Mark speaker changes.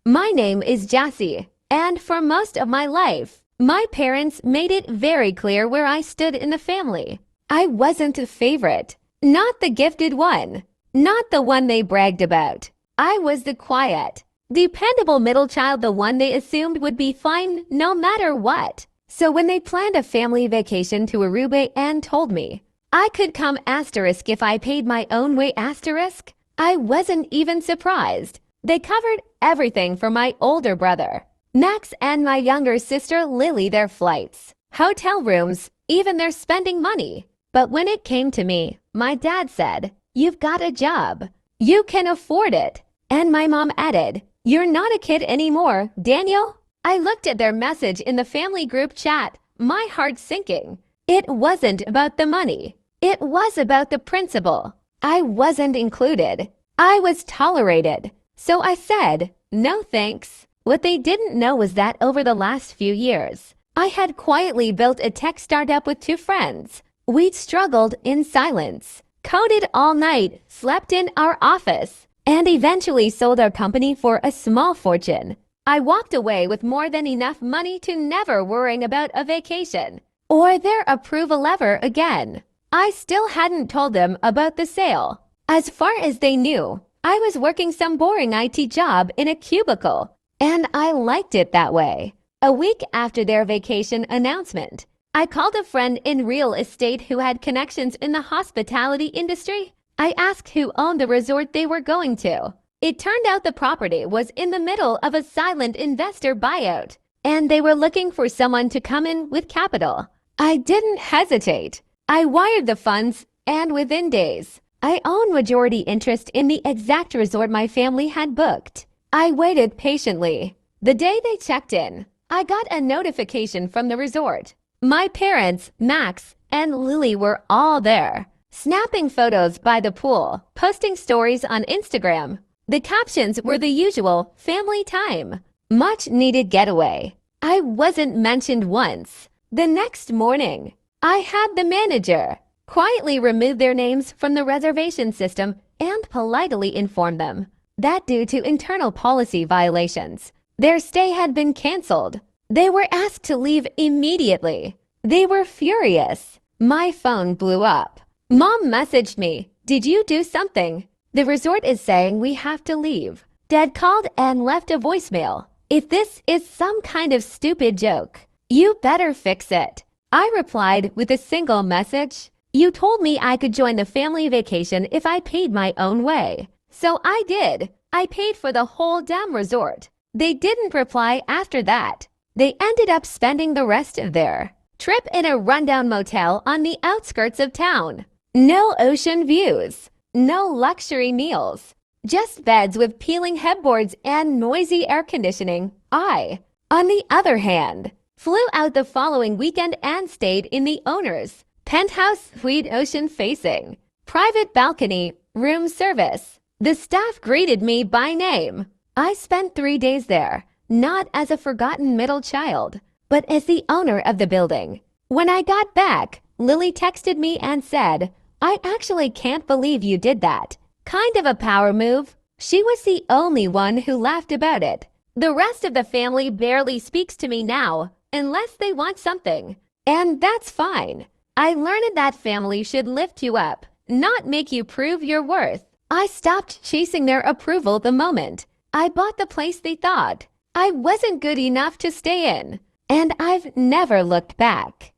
Speaker 1: My name is Jassy, and for most of my life, my parents made it very clear where I stood in the family. I wasn't a favorite, not the gifted one, not the one they bragged about. I was the quiet, dependable middle child, the one they assumed would be fine no matter what. So when they planned a family vacation to Aruba and told me I could come asterisk if I paid my own way asterisk, I wasn't even surprised. They covered everything for my older brother, Max, and my younger sister Lily, their flights, hotel rooms, even their spending money. But when it came to me, my dad said, "You've got a job. You can afford it." And my mom added, "You're not a kid anymore, Daniel." I looked at their message in the family group chat, my heart sinking. It wasn't about the money. It was about the principle. I wasn't included. I was tolerated. So I said, "No thanks." What they didn't know was that over the last few years, I had quietly built a tech startup with two friends. We'd struggled in silence, coded all night, slept in our office, and eventually sold our company for a small fortune. I walked away with more than enough money to never worrying about a vacation or their approval ever again. I still hadn't told them about the sale. As far as they knew, I was working some boring IT job in a cubicle, and I liked it that way. A week after their vacation announcement, I called a friend in real estate who had connections in the hospitality industry. I asked who owned the resort they were going to. It turned out the property was in the middle of a silent investor buyout, and they were looking for someone to come in with capital. I didn't hesitate. I wired the funds, and within days, I own majority interest in the exact resort my family had booked. I waited patiently. The day they checked in, I got a notification from the resort. My parents, Max, and Lily were all there, snapping photos by the pool, posting stories on Instagram. The captions were the usual family time, much needed getaway. I wasn't mentioned once. The next morning, I had the manager quietly remove their names from the reservation system and politely inform them that due to internal policy violations, their stay had been canceled. They were asked to leave immediately. They were furious. My phone blew up. Mom messaged me, "Did you do something? The resort is saying we have to leave." Dad called and left a voicemail. "If this is some kind of stupid joke, you better fix it." I replied with a single message. "You told me I could join the family vacation if I paid my own way. So I did. I paid for the whole damn resort." They didn't reply after that. They ended up spending the rest of their trip in a rundown motel on the outskirts of town. No ocean views, no luxury meals, just beds with peeling headboards and noisy air conditioning. I, on the other hand, flew out the following weekend and stayed in the owner's penthouse suite, ocean facing, private balcony, room service. The staff greeted me by name. I spent 3 days there, not as a forgotten middle child, but as the owner of the building. When I got back, Lily texted me and said, "I actually can't believe you did that. Kind of a power move." She was the only one who laughed about it. The rest of the family barely speaks to me now, unless they want something. And that's fine. I learned that family should lift you up, not make you prove your worth. I stopped chasing their approval the moment I bought the place they thought I wasn't good enough to stay in, and I've never looked back.